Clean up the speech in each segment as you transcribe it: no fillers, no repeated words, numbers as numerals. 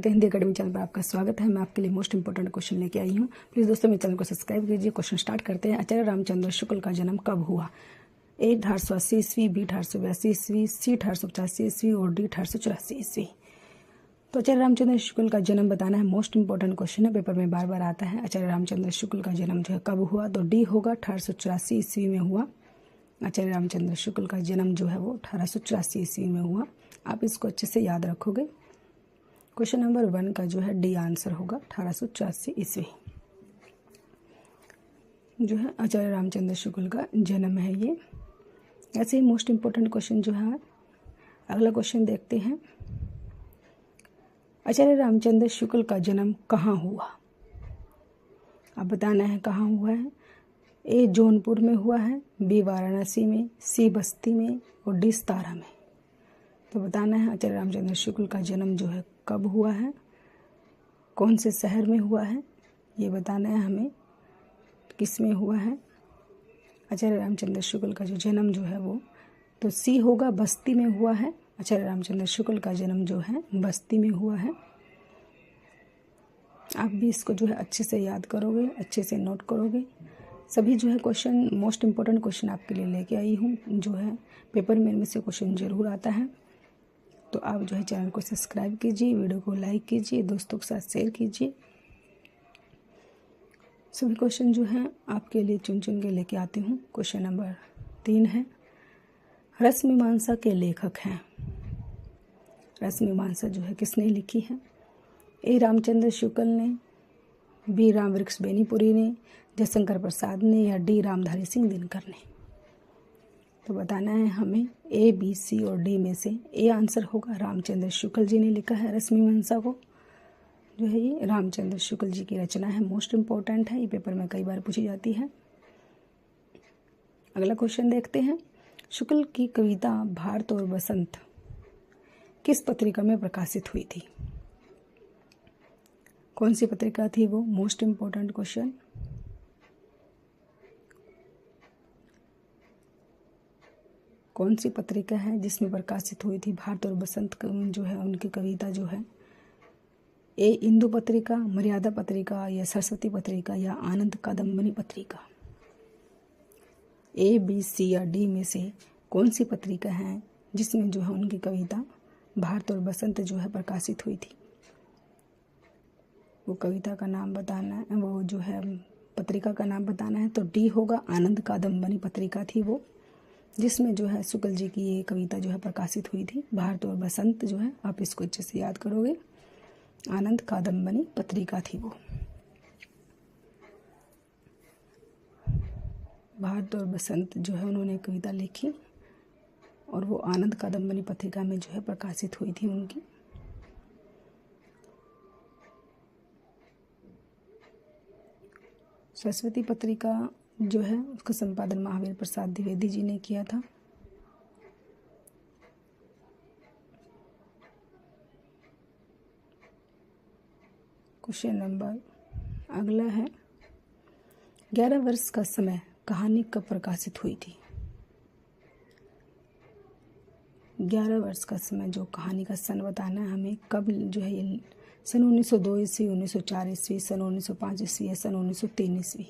तो Hindi academy channel पर आपका स्वागत है। मैं आपके लिए मोस्ट इंपोर्टेंट क्वेश्चन लेके आई हूँ। प्लीज़ दोस्तों मेरे चैनल को सब्सक्राइब कीजिए। क्वेश्चन स्टार्ट करते हैं। आचार्य रामचंद्र शुक्ल का जन्म कब हुआ? ए 1880 ईस्वी, बी 1882 ईस्वी, सी 1885 ईस्वी और डी 1884 ईस्वी। तो आचार्य रामचंद्र शुक्ल का जन्म बताना है। मोस्ट इंपॉर्टेंट क्वेश्चन है, पेपर में बार बार आता है। आचार्य रामचंद्र शुक्ल का जन्म जो है कब हुआ? तो डी होगा, 1884 ईस्वी में हुआ। आचार्य रामचंद्र शुक्ल का जन्म जो है वो 1884 ईस्वी में हुआ। आप इसको अच्छे से याद रखोगे। क्वेश्चन नंबर 1 का जो है डी आंसर होगा 1884 ईस्वी जो है आचार्य रामचंद्र शुक्ल का जन्म है ये। ऐसे ही मोस्ट इंपॉर्टेंट क्वेश्चन जो है, अगला क्वेश्चन देखते हैं। आचार्य रामचंद्र शुक्ल का जन्म कहाँ हुआ? अब बताना है कहाँ हुआ है। ए जौनपुर में हुआ है, बी वाराणसी में, सी बस्ती में और डी सतारा में। तो बताना है आचार्य रामचंद्र शुक्ल का जन्म जो है कब हुआ है, कौन से शहर में हुआ है, ये बताना है हमें। किस में हुआ है आचार्य रामचंद्र शुक्ल का जो जन्म जो है वो? तो सी होगा, बस्ती में हुआ है। आचार्य रामचंद्र शुक्ल का जन्म जो है बस्ती में हुआ है। आप भी इसको जो है अच्छे से याद करोगे, अच्छे से नोट करोगे। सभी जो है क्वेश्चन, मोस्ट इंपॉर्टेंट क्वेश्चन आपके लिए लेके आई हूँ। जो है पेपर में इनमें से क्वेश्चन जरूर आता है। तो आप जो है चैनल को सब्सक्राइब कीजिए, वीडियो को लाइक कीजिए, दोस्तों के साथ शेयर कीजिए। सभी क्वेश्चन जो हैं आपके लिए चुन चुन के लेके आती हूँ। क्वेश्चन नंबर 3 है, रसमीमांसा के लेखक हैं। रसमीमांसा जो है किसने लिखी है? ए रामचंद्र शुक्ल ने, बी रामवृक्ष बेनीपुरी ने, जयशंकर प्रसाद ने या डी रामधारी सिंह दिनकर ने। तो बताना है हमें ए, बी, सी और डी में से। ए आंसर होगा, रामचंद्र शुक्ल जी ने लिखा है रश्मिवंशा को। जो है ये रामचंद्र शुक्ल जी की रचना है। मोस्ट इंपॉर्टेंट है, ये पेपर में कई बार पूछी जाती है। अगला क्वेश्चन देखते हैं। शुक्ल की कविता भारत और बसंत किस पत्रिका में प्रकाशित हुई थी? कौन सी पत्रिका थी वो? Most important question. कौन सी पत्रिका है जिसमें प्रकाशित हुई थी भारत और बसंत जो है उनकी कविता जो है? ए इंदु पत्रिका, मर्यादा पत्रिका या सरस्वती पत्रिका या आनंद कादम्बनी पत्रिका। ए, बी, सी या डी में से कौन सी पत्रिका है जिसमें जो है उनकी कविता भारत और बसंत जो है प्रकाशित हुई थी? वो कविता का नाम बताना है, वो जो है पत्रिका का नाम बताना है। तो डी होगा, आनंद कादम्बनी पत्रिका थी वो, जिसमें जो है शुक्ल जी की ये कविता जो है प्रकाशित हुई थी। भारत और बसंत जो है, आप इसको अच्छे से याद करोगे। आनंद कादम्बनी पत्रिका थी वो। भारत और बसंत जो है उन्होंने कविता लिखी और वो आनंद कादम्बनी पत्रिका में जो है प्रकाशित हुई थी उनकी। सरस्वती पत्रिका जो है उसका संपादन महावीर प्रसाद द्विवेदी जी ने किया था। क्वेश्चन नंबर अगला है, 11 वर्ष का समय कहानी कब प्रकाशित हुई थी? 11 वर्ष का समय जो कहानी का सन बताना है हमें। कब जो है ये? सन 1902 ईस्वी, 1904 ईस्वी, सन 1905 ईस्वी या सन 1903 ईस्वी।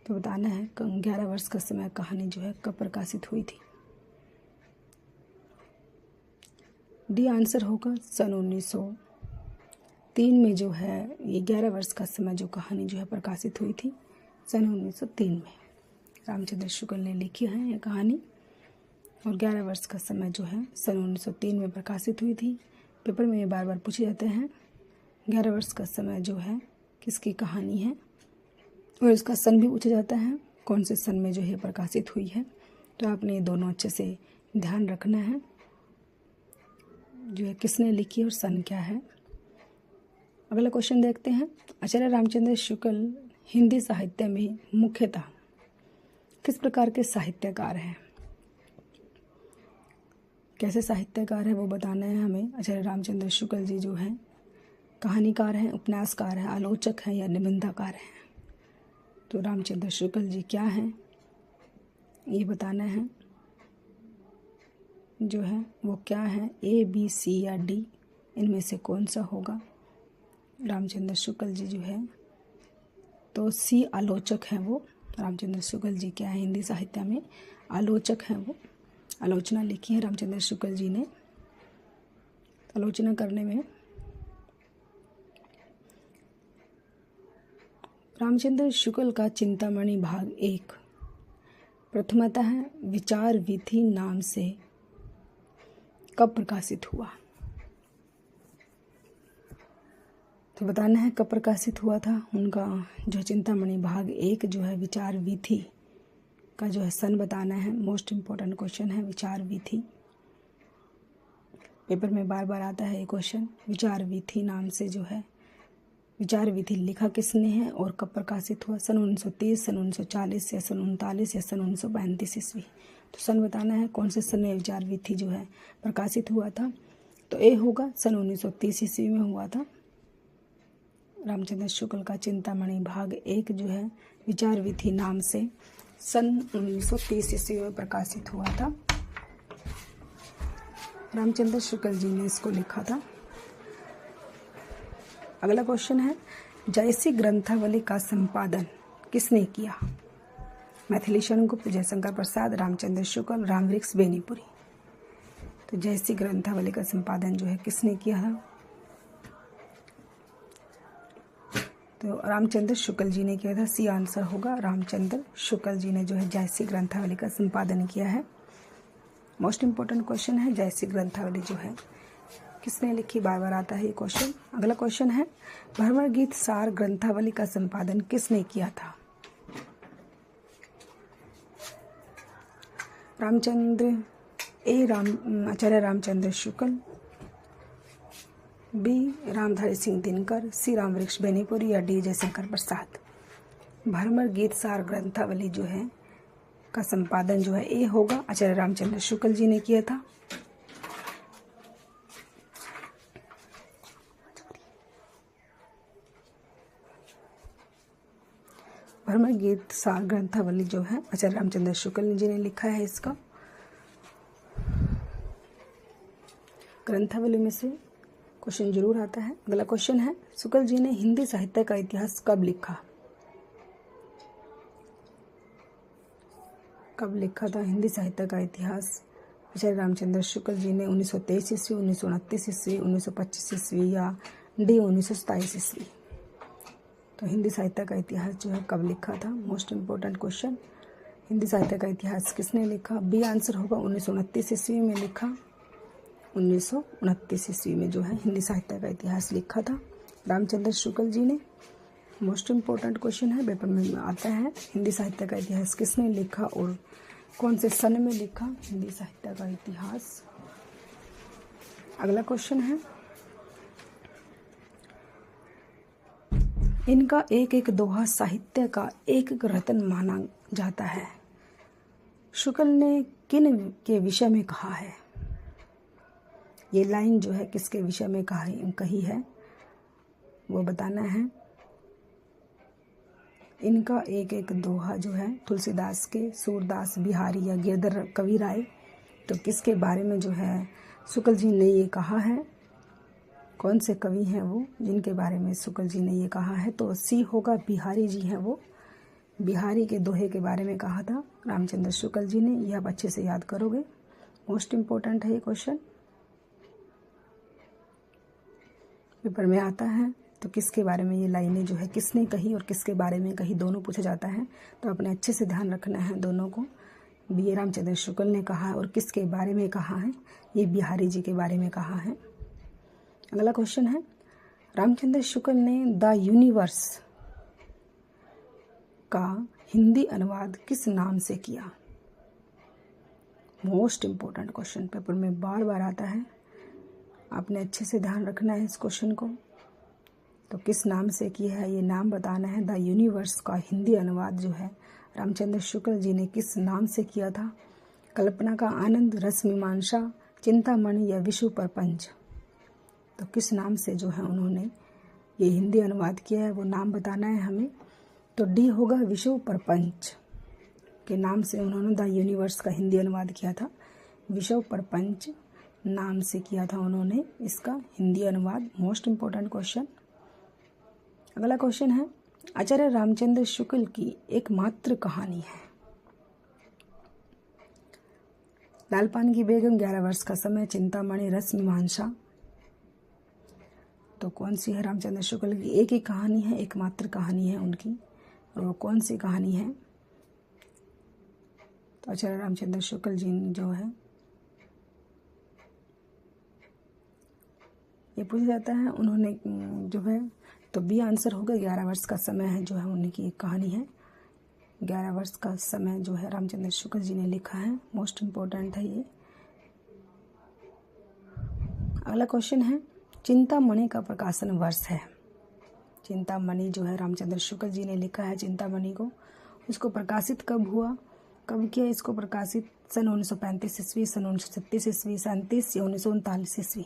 तो बताना है 11 वर्ष का समय कहानी जो है कब प्रकाशित हुई थी? डी आंसर होगा, सन 1903 में जो है ये 11 वर्ष का समय जो कहानी जो है प्रकाशित हुई थी सन 1903 में। रामचंद्र शुक्ल ने लिखी है ये कहानी और 11 वर्ष का समय जो है सन 1903 में प्रकाशित हुई थी। पेपर में ये बार बार पूछे जाते हैं 11 वर्ष का समय जो है किसकी कहानी है, और इसका सन भी पूछा जाता है, कौन से सन में जो है प्रकाशित हुई है। तो आपने ये दोनों अच्छे से ध्यान रखना है, जो है किसने लिखी और सन क्या है। अगला क्वेश्चन देखते हैं। आचार्य रामचंद्र शुक्ल हिंदी साहित्य में मुख्यतः किस प्रकार के साहित्यकार हैं? कैसे साहित्यकार है वो बताना है हमें। आचार्य रामचंद्र शुक्ल जी जो हैं कहानीकार हैं, उपन्यासकार हैं, आलोचक हैं या निबंधकार हैं? तो रामचंद्र शुक्ल जी क्या हैं ये बताना है। जो है वो क्या है? ए, बी, सी या डी इनमें से कौन सा होगा? रामचंद्र शुक्ल जी जो है तो सी आलोचक हैं वो। रामचंद्र शुक्ल जी क्या है, हिंदी साहित्य में आलोचक हैं वो। आलोचना लिखी है रामचंद्र शुक्ल जी ने। आलोचना करने में रामचंद्र शुक्ल का चिंतामणि भाग 1 प्रथमतः विचार विधि नाम से कब प्रकाशित हुआ। तो बताना है कब प्रकाशित हुआ था। उनका जो चिंतामणि भाग 1 जो है विचार विधि का जो है सन बताना है। मोस्ट इम्पोर्टेंट क्वेश्चन है विचार विधि। पेपर में बार बार आता है ये क्वेश्चन। विचार विधि नाम से जो है विचार विधि लिखा किसने है और कब प्रकाशित हुआ। सन 1930, सन 1940 या सन 1939 या सन 1935 ईस्वी। तो सन बताना है कौन से सन में विचार विधि जो है प्रकाशित हुआ था। तो ए होगा सन 1930 ईस्वी में हुआ था। रामचंद्र शुक्ल का चिंतामणि भाग 1 जो है विचार विधि नाम से सन 1930 ईस्वी में प्रकाशित हुआ था। रामचंद्र शुक्ल जी ने इसको लिखा था। अगला क्वेश्चन है जयसी ग्रंथावली का संपादन किसने किया। मैथिलीशरण गुप्त, जयशंकर प्रसाद, रामचंद्र शुक्ल, रामवृक्ष बेनीपुरी। तो जयसी ग्रंथावली का संपादन जो है किसने किया था। तो रामचंद्र शुक्ल जी ने किया था। सी आंसर होगा। रामचंद्र शुक्ल जी ने जो है जयसी ग्रंथावली का संपादन किया है। मोस्ट इम्पोर्टेंट क्वेश्चन है जयसी ग्रंथावली जो है किसने लिखी, बार बार आता है ये क्वेश्चन। अगला क्वेश्चन है भ्रमर गीत सार ग्रंथावली का संपादन किसने किया था। आचार्य रामचंद्र शुक्ल, बी रामधारी सिंह दिनकर, सी रामवृक्ष बेनीपुरी या डी जयशंकर प्रसाद। भ्रमर गीत सार ग्रंथावली जो है का संपादन जो है ए होगा, आचार्य रामचंद्र शुक्ल जी ने किया था। भ्रमर गीत सार ग्रंथावली जो है आचार्य रामचंद्र शुक्ल जी ने लिखा है। इसका ग्रंथावली में से क्वेश्चन जरूर आता है। अगला क्वेश्चन है शुक्ल जी ने हिंदी साहित्य का इतिहास कब लिखा। कब लिखा था हिंदी साहित्य का इतिहास। आचार्य रामचंद्र शुक्ल जी ने 1923 ईस्वी, 1929 ईस्वी, 1925 ईस्वी या डी 1927 ईस्वी। तो हिंदी साहित्य का इतिहास जो है कब लिखा था। Most important question. हिंदी साहित्य का इतिहास किसने लिखा। बी आंसर होगा 1929 ईस्वी में लिखा। 1929 ईस्वी में जो है हिंदी साहित्य का इतिहास लिखा था रामचंद्र शुक्ल जी ने। मोस्ट इम्पोर्टेंट क्वेश्चन है, पेपर में आता है हिंदी साहित्य का इतिहास किसने लिखा और कौन से सन में लिखा हिंदी साहित्य का इतिहास। अगला क्वेश्चन है इनका एक एक दोहा साहित्य का एक एक रत्न माना जाता है। शुक्ल ने किन के विषय में कहा है। ये लाइन जो है किसके विषय में कही है वो बताना है। इनका एक एक दोहा जो है तुलसीदास के, सूरदास, बिहारी या गिरधर कवि राय। तो किसके बारे में जो है शुक्ल जी ने ये कहा है, कौन से कवि हैं वो जिनके बारे में शुक्ल जी ने ये कहा है। तो सी होगा, बिहारी जी हैं वो। बिहारी के दोहे के बारे में कहा था रामचंद्र शुक्ल जी ने। ये आप अच्छे से याद करोगे। मोस्ट इम्पोर्टेंट है ये क्वेश्चन, पेपर में आता है। तो किसके बारे में ये लाइनें जो है किसने कही और किसके बारे में कही, दोनों पूछा जाता है। तो अपने अच्छे से ध्यान रखना है दोनों को। ये रामचंद्र शुक्ल ने कहा और किसके बारे में कहा है, ये बिहारी जी के बारे में कहा है। अगला क्वेश्चन है रामचंद्र शुक्ल ने द यूनिवर्स का हिंदी अनुवाद किस नाम से किया। मोस्ट इम्पोर्टेंट क्वेश्चन, पेपर में बार बार आता है। आपने अच्छे से ध्यान रखना है इस क्वेश्चन को। तो किस नाम से किया है ये नाम बताना है। द यूनिवर्स का हिंदी अनुवाद जो है रामचंद्र शुक्ल जी ने किस नाम से किया था। कल्पना का आनंद, रस मीमांसा, चिंतामणि या विश्व प्रपंच। तो किस नाम से जो है उन्होंने ये हिंदी अनुवाद किया है वो नाम बताना है हमें। तो डी होगा, विश्व प्रपंच के नाम से उन्होंने द यूनिवर्स का हिंदी अनुवाद किया था। विश्व प्रपंच नाम से किया था उन्होंने इसका हिंदी अनुवाद। Most important question. अगला क्वेश्चन है, आचार्य रामचंद्र शुक्ल की एकमात्र कहानी है। लालपान की बेगम, 11 वर्ष का समय, चिंतामणि, रस मीमांसा। तो कौन सी है रामचंद्र शुक्ल की? एक ही कहानी है, एकमात्र कहानी है उनकी, और वो कौन सी कहानी है? तो आचार्य रामचंद्र शुक्ल जी जो है, ये पूछा जाता है उन्होंने जो है, तो बी आंसर होगा। 11 वर्ष का समय है जो है उनकी एक कहानी है। 11 वर्ष का समय जो है रामचंद्र शुक्ल जी ने लिखा है, मोस्ट इम्पोर्टेंट है ये। अगला क्वेश्चन है, चिंतामणि का प्रकाशन वर्ष है। चिंतामणि जो है रामचंद्र शुक्ल जी ने लिखा है चिंतामणि को, उसको प्रकाशित कब हुआ, कब किया इसको प्रकाशित? सन 1935 ईस्वी, सन 1936 ईस्वी, 37 या 1939 ईस्वी।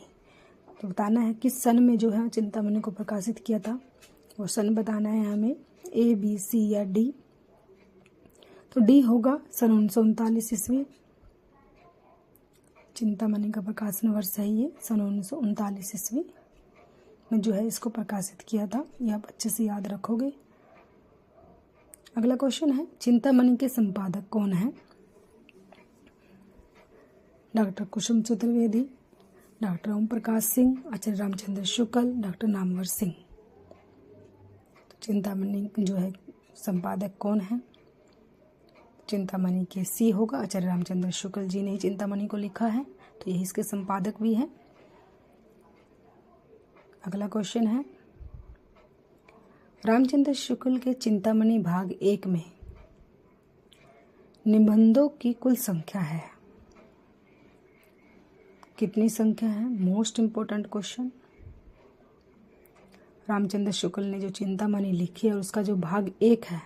तो बताना है किस सन में जो है चिंतामणि को प्रकाशित किया था, वो सन बताना है हमें, ए, बी, सी या डी। तो डी होगा, सन 1939 ईस्वी। चिंतामणि का प्रकाशन वर्ष है ये, सन 1939 ईस्वी में जो है इसको प्रकाशित किया था। ये आप अच्छे से याद रखोगे। अगला क्वेश्चन है, चिंतामणि के संपादक कौन है? डॉक्टर कुसुम चतुर्वेदी, डॉक्टर ओम प्रकाश सिंह, आचार्य रामचंद्र शुक्ल, डॉक्टर नामवर सिंह। तो चिंतामणि जो है संपादक कौन है? चिंतामणि के सी होगा, आचार्य रामचंद्र शुक्ल जी ने चिंतामणि को लिखा है, तो यही इसके संपादक भी हैं। अगला क्वेश्चन है, रामचंद्र शुक्ल के चिंतामणि भाग 1 में निबंधों की कुल संख्या है, कितनी संख्या है? Most important question. Ramchandra Shukla ने जो चिंतामणि लिखी है और उसका जो भाग 1 है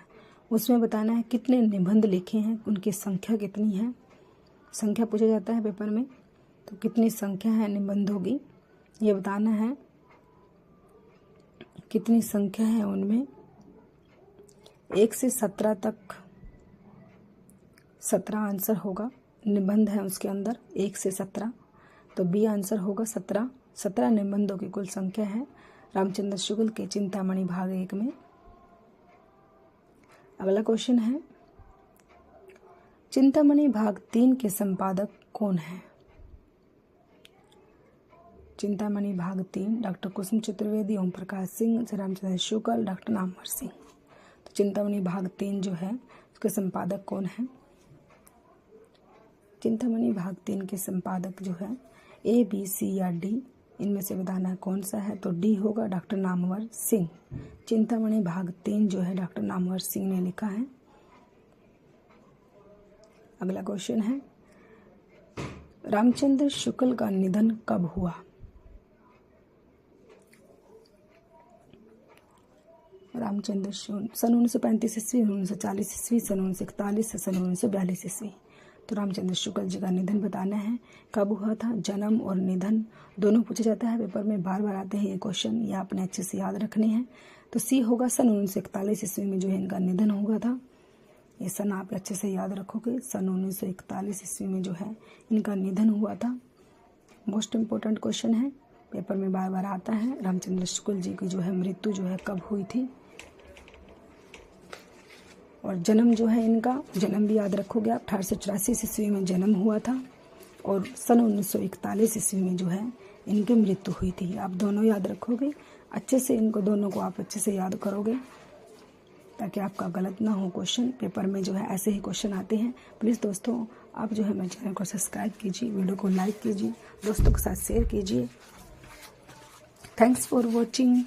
उसमें बताना है कितने निबंध लिखे हैं, उनकी संख्या कितनी है। संख्या पूछा जाता है पेपर में, तो कितनी संख्या है निबंधों की ये बताना है, कितनी संख्या है उनमें। 1 से 17 तक 17 आंसर होगा, निबंध है उसके अंदर 1 से 17, तो बी आंसर होगा 17। 17 निबंधों की कुल संख्या है रामचंद्र शुक्ल के चिंतामणि भाग 1 में। अगला क्वेश्चन है, चिंतामणि भाग 3 के संपादक कौन है? चिंतामणि भाग 3 डॉक्टर कुसुम चतुर्वेदी, ओम प्रकाश सिंह, रामचंद्र शुक्ल, डॉक्टर नामवर सिंह। तो चिंतामणि भाग 3 जो है उसके संपादक कौन है? चिंतामणि भाग 3 के संपादक जो है ए, बी, सी या डी, इनमें से बताना है कौन सा है। तो डी होगा, डॉक्टर नामवर सिंह। चिंतामणि भाग 3 जो है डॉक्टर नामवर सिंह ने लिखा है। अगला क्वेश्चन है, रामचंद्र शुक्ल का निधन कब हुआ? रामचंद्र सन 1935 ईस्वी, 1940 ईस्वी, सन 1941 से सन 1942 ईस्वी। तो रामचंद्र शुक्ल जी का निधन बताना है कब हुआ था। जन्म और निधन दोनों पूछा जाता है पेपर में, बार बार आते हैं ये क्वेश्चन, ये आपने अच्छे से याद रखने हैं। तो सी होगा, सन 1941 ईस्वी में जो है इनका निधन हुआ था। ये सन आप अच्छे से याद रखोगे, सन 1941 ईस्वी में जो है इनका निधन हुआ था। मोस्ट इम्पोर्टेंट क्वेश्चन है, पेपर में बार बार आता है। रामचंद्र शुक्ल जी की जो है मृत्यु जो है कब हुई थी, और जन्म जो है इनका, जन्म भी याद रखोगे आप, 1884 ईस्वी में जन्म हुआ था और सन 1941 ईस्वी में जो है इनकी मृत्यु हुई थी। आप दोनों याद रखोगे अच्छे से, इनको दोनों को आप अच्छे से याद करोगे ताकि आपका गलत ना हो क्वेश्चन। पेपर में जो है ऐसे ही क्वेश्चन आते हैं। प्लीज़ दोस्तों आप जो है मेरे चैनल को सब्सक्राइब कीजिए, वीडियो को लाइक कीजिए, दोस्तों के साथ शेयर कीजिए। Thanks for watching.